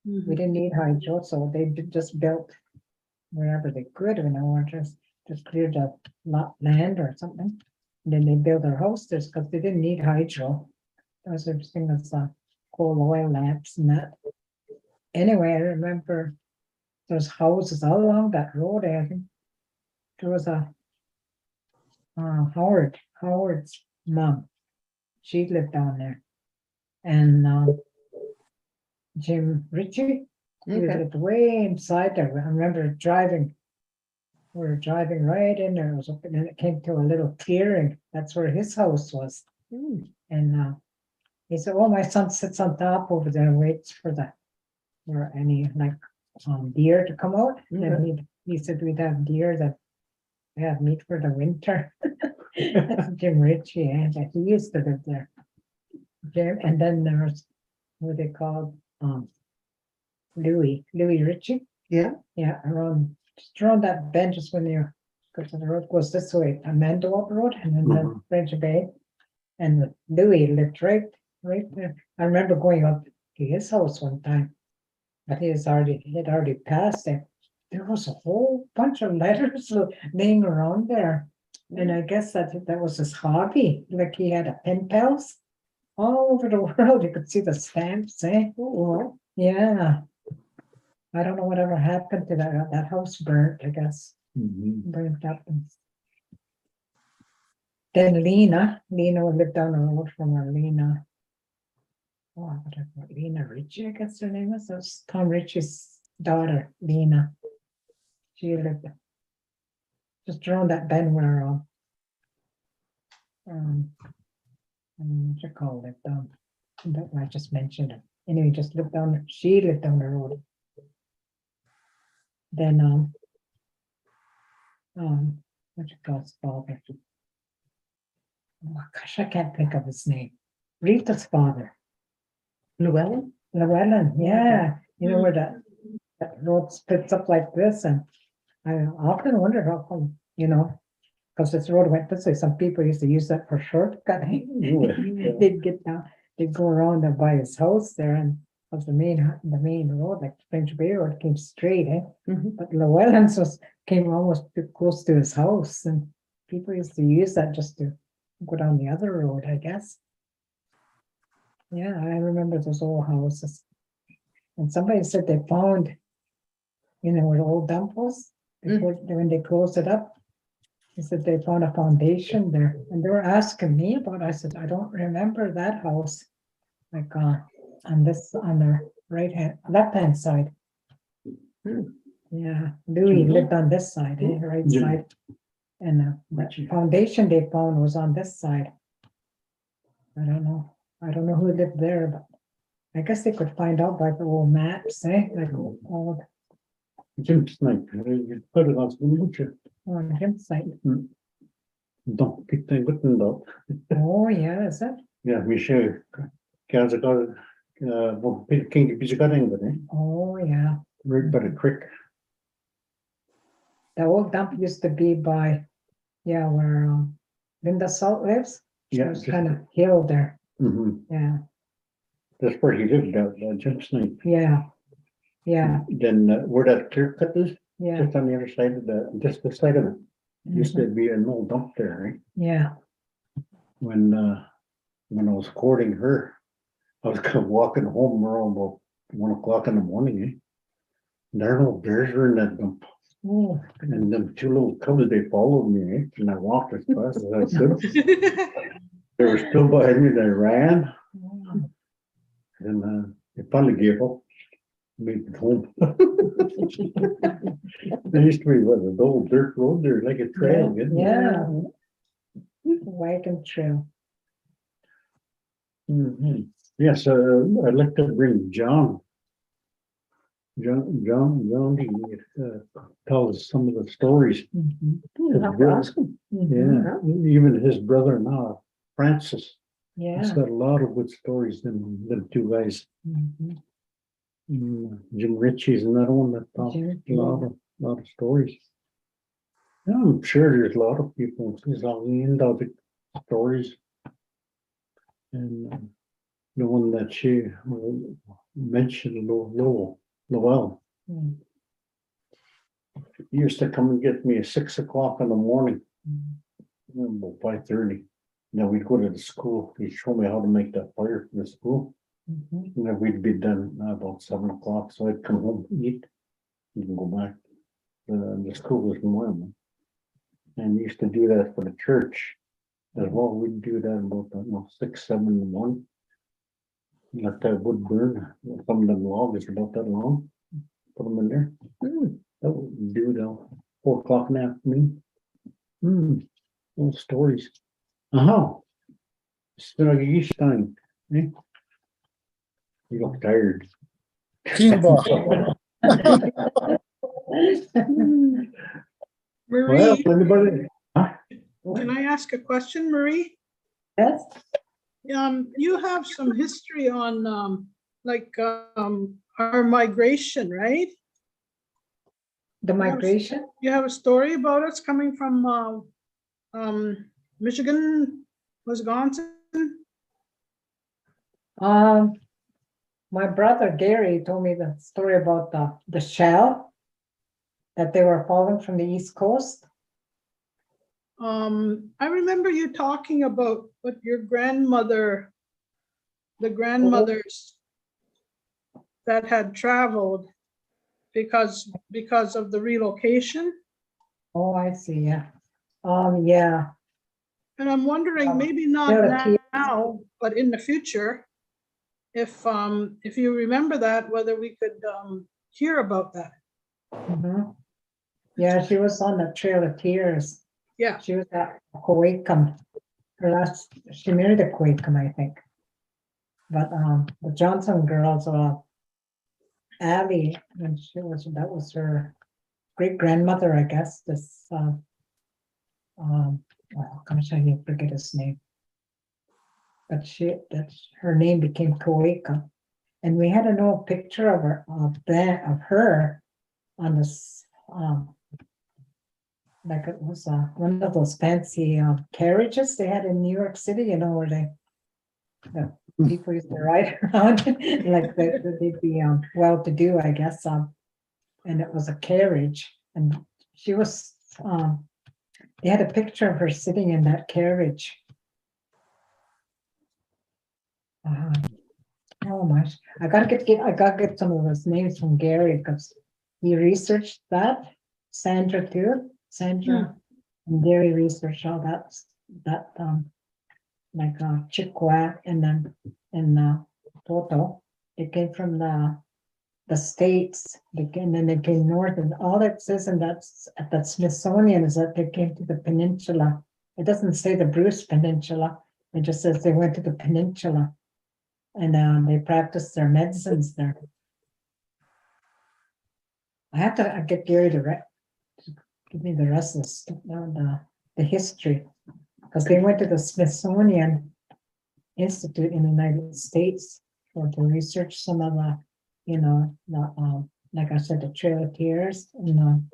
We didn't need hydro, so they just built wherever they could, or just cleared the land or something. And then they built their houses because they didn't need hydro. those are things, coal oil lamps and that. Anyway, I remember there's houses all along that road, I think. There was a Howard's mom. She lived down there. And Jim Ritchie, he Okay. lived way inside there. I remember driving. We were driving right in there. It was up, and then it came to a little clearing. That's where his house was. Hmm. And he said, "Oh, my son sits on top over there and waits for any like deer to come out." And then he said we'd have deer that we have meat for the winter. That's Jim Ritchie, and he used to live there. Jim, and then there's what they called Louis Ritchie. Yeah. Yeah, just around that bend, just when you go to the road goes this way, Amandawap Road, and then the French Bay. And Louis lived right there. I remember going up to his house one time, but he had already passed it. There was a whole bunch of letters laying around there. And I guess that was his hobby. Like he had a pen pals all over the world. You could see the stamps, eh? Oh, Yeah. I don't know whatever happened to that house burnt, I guess. Burnt up. Then Lena lived down the road from her, Lena. Oh, whatever, Lena Ritchie, I guess her name is. That's Tom Ritchie's daughter, Lena. She lived just around that bend where what you call it? I just mentioned it. Anyway, just lived down. She lived down the road. Then what you call his father? Oh gosh, I can't think of his name. Rita's father. Llewellyn? Llewellyn, yeah. You know where that road splits up like this, and I often wonder how come, because this road went this way. Some people used to use that for shortcut. They'd get down, they'd go around and by his house there, and of the main road, like French Bay Road, came straight, eh? But Llewellyn's came almost too close to his house, and people used to use that just to go down the other road, I guess. Yeah, I remember those old houses. And somebody said they found, where the old dump was, before when they closed it up. They said they found a foundation there, and they were asking me about it. I said, I don't remember that house. Like on the left-hand side. Yeah, Louis lived on this side, right side. And the foundation they found was on this side. I don't know who lived there, but I guess they could find out by the old maps, eh? Like old Jim's like, you put it on the on Jim's side. Don't keep them written though. Oh, yeah, is it? Yeah, we should. Guys, I got King Pichikaring, eh? Oh, yeah. Right by the creek. The old dump used to be by, where Linda Salt lives. Yeah, There's just- kind of hill there. Yeah, that's where he lived out, Jim's name. Yeah. Then where that clear cut is, Yeah. just on the other side of just the side of it. Used to be an old dump there, right? Yeah. When I was courting her, I was kind of walking home around about 1 o'clock in the morning, eh? And there no bears were in that dump. Oh, And them two little cubs, they followed me, eh? And I walked as fast as I could. They were still behind me, and I ran. And they finally gave up. Made it home. There used to be an old dirt road there, like a trail. isn't it? yeah. Wagon trail. Yes, I'd like to bring John. John, tell us some of the stories. Yeah, even his brother-in-law, Francis. He's Yeah. got a lot of good stories, them two guys. Jim Ritchie's another one that talks a lot of stories. Yeah, I'm sure there's a lot of people who's all into the stories. And the one that she mentioned, Lowell, he used to come and get me at 6 o'clock in the morning, about 5:30. Then we'd go to the school, he'd show me how to make that fire for the school, Mhm. and then we'd be done about 7 o'clock, so I'd come home, eat, and go back. The school was warm. And we used to do that for the church. As well, we'd do that about, I don't know, 6, 7 in the morning. Let that wood burn, some of them logs are about that long, put them in there. That would do till 4 o'clock in the afternoon. Old stories. It's been like a time, eh? You look tired. Kienbach. Well, Marie, anybody? can I ask a question, Marie? Yes, You have some history on, our migration, right? the migration. You have a story about us coming from, Michigan, Wisconsin? My brother Gary told me the story about the shell that they were falling from the East Coast. I remember you talking about what your grandmother, the grandmothers that had traveled because of the relocation. Oh, I see, yeah. Yeah, And I'm wondering, maybe yeah, not the now, but in the future, if you remember that, whether we could hear about that. mhm. Yeah, she was on the Trail of Tears. Yeah, She was at Quakem. She married a Quakem, I think. But the Johnson girls, Abby, and that was her great grandmother, I guess. This well, gosh, I forget his name. But her name became Koeka. And we had an old picture of her on this like it was one of those fancy carriages they had in New York City, you know, where the people used to ride around, like they'd be well-to-do, I guess. And it was a carriage, and she was. They had a picture of her sitting in that carriage. Oh my! I gotta get some of those names from Gary because he researched that. Sandra too. Sandra and Gary researched all that like Chippewa and then Toto. It came from the States, and then they came north, and all it says in that Smithsonian is that they came to the peninsula. It doesn't say the Bruce Peninsula, it just says they went to the peninsula, and they practiced their medicines there. I have to get Gary to give me the rest of the history, because they went to the Smithsonian Institute in the United States to research some of the, like I said, the Trail of Tears and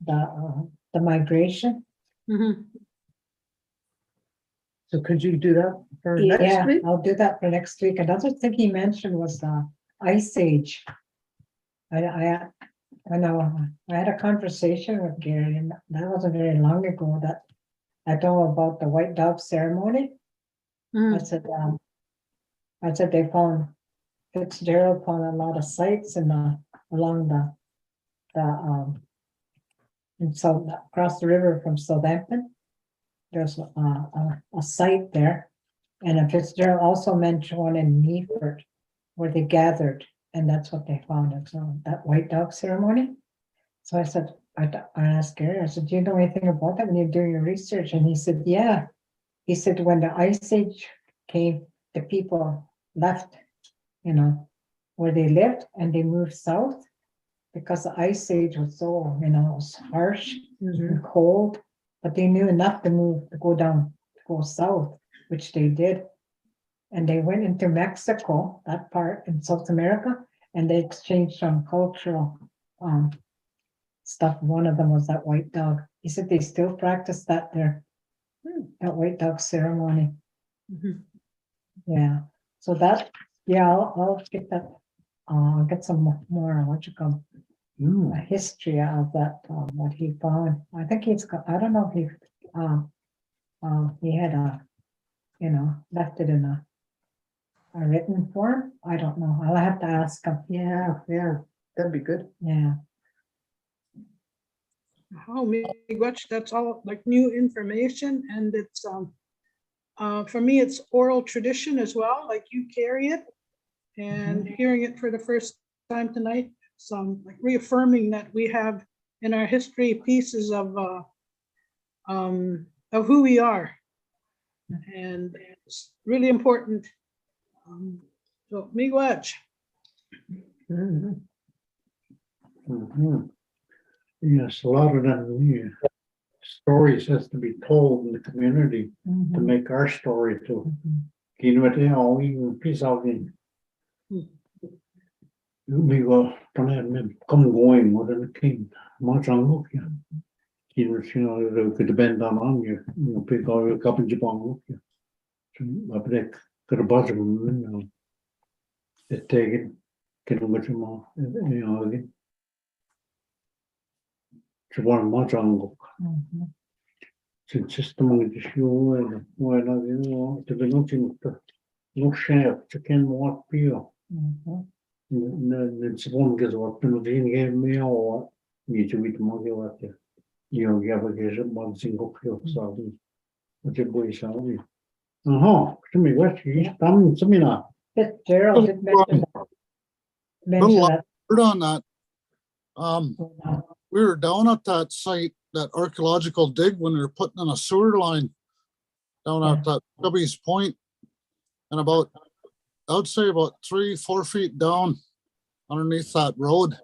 the migration. So could you do that for next Yeah, week? I'll do that for next week. Another thing he mentioned was the Ice Age. I know I had a conversation with Gary, and that wasn't very long ago, that I told him about the white dog ceremony. I said they found Fitzgerald found a lot of sites along and so across the river from Southampton. There's a site there, and Fitzgerald also mentioned one in Meaford where they gathered, and that's what they found. And so that white dog ceremony. So I said, I asked Gary, I said, do you know anything about that when you're doing your research? And he said, yeah. He said when the Ice Age came, the people left, where they lived, and they moved south because the Ice Age was so, it was harsh and cold, but they knew enough to go south, which they did. And they went into Mexico, that part in South America, and they exchanged some cultural stuff. One of them was that white dog. He said they still practice that there, that white dog ceremony. Yeah. So I'll get that. I'll get some more a history of that. What he found. I think I don't know if he had left it in a written form. I don't know. I'll have to ask him. Yeah, that'd be good. Yeah. How much, that's all like new information, and it's, for me, it's oral tradition as well, like you carry it. And hearing it for the first time tonight, some like reaffirming that we have in our history pieces of who we are. And it's really important. So miigwech. Mhm. Mhm. Yes, a lot of them stories has to be told in the community to make our story to. Even peace out in. We go, come going more than the king. Much on look, yeah. It could depend on you, pick all your cup and Japan look, yeah. I break, could have budget, just take it, get a bit more, again. It's one much on look. It's just among the show and when to be looking to no chef, to can what feel. It's one gets what Penalty gave me or me to eat more what you have a get one single pill something. What your boy sounded. To me, what he's done to me now. Fitzgerald did mention Little that. word on that. Oh, We were down at that site, that archaeological dig, when we were putting in a sewer line down at that Cubby's Point, and about, I'd say about 3-4 feet down underneath that road,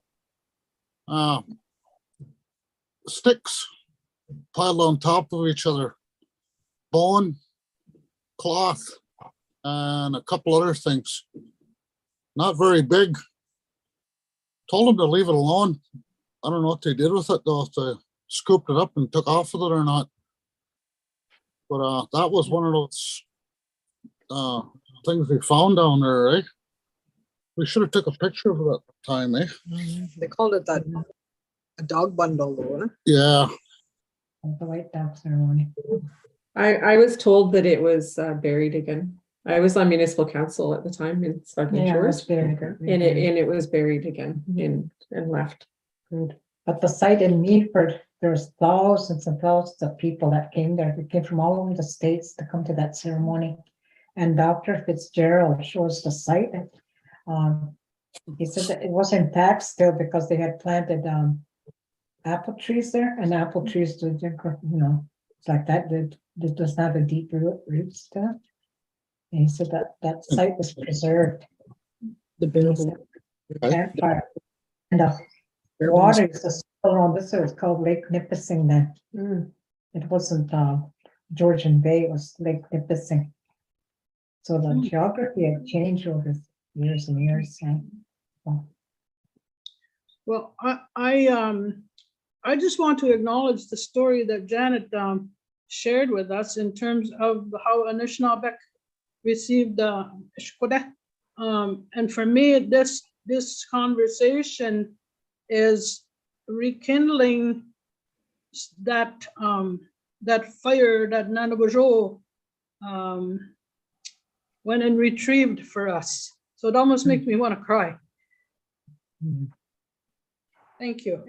sticks piled on top of each other, bone, cloth, and a couple other things. Not very big. Told them to leave it alone. I don't know what they did with it though, if they scooped it up and took off with it or not. But that was one of those things we found down there, eh? We should have took a picture of it at the time, eh? They called it that, a dog bundle though, huh? Yeah. the white dog ceremony. I was told that it was buried again. I was on municipal council at the time in Smuggling Yeah, Shores, it's very good. and it was buried again and left. But the site in Meaford, there's thousands and thousands of people that came there. They came from all over the states to come to that ceremony. And Dr. Fitzgerald shows the site. He said that it was intact still because they had planted apple trees there, and apple trees do, it's like that. It does not have a deep roots to it. And he said that site was preserved. The He said, campfire. And the water is just around this, it was called Lake Nipissing then. It wasn't Georgian Bay, it was Lake Nipissing. So the geography had changed over years and years. Well, I just want to acknowledge the story that Janet shared with us in terms of how Anishinaabeg received Ishkoda. And for me, this conversation is rekindling that fire that Nanabujo went and retrieved for us. So it almost makes me want to cry. Thank you.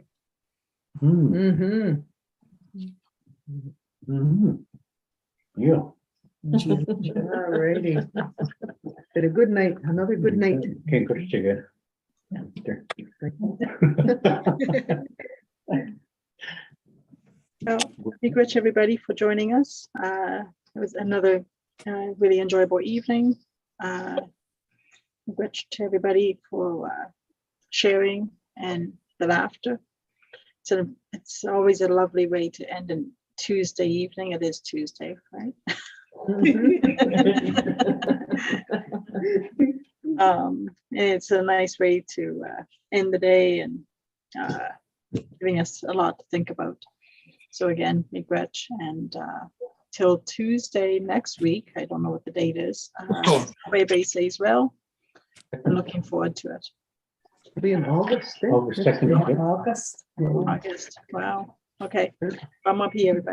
Yeah. Alrighty. But a good night, another good night. Can't go to chicken. So, thank you, everybody, for joining us. It was another really enjoyable evening. Thank to everybody for sharing and the laughter. So it's always a lovely way to end a Tuesday evening. It is Tuesday, right? And it's a nice way to end the day and giving us a lot to think about. So again, miigwech, and till Tuesday next week, I don't know what the date is. Everybody says well. I'm looking forward to it. It'll be in August. August 2nd. August. August. Wow. Okay. Come up here, everybody.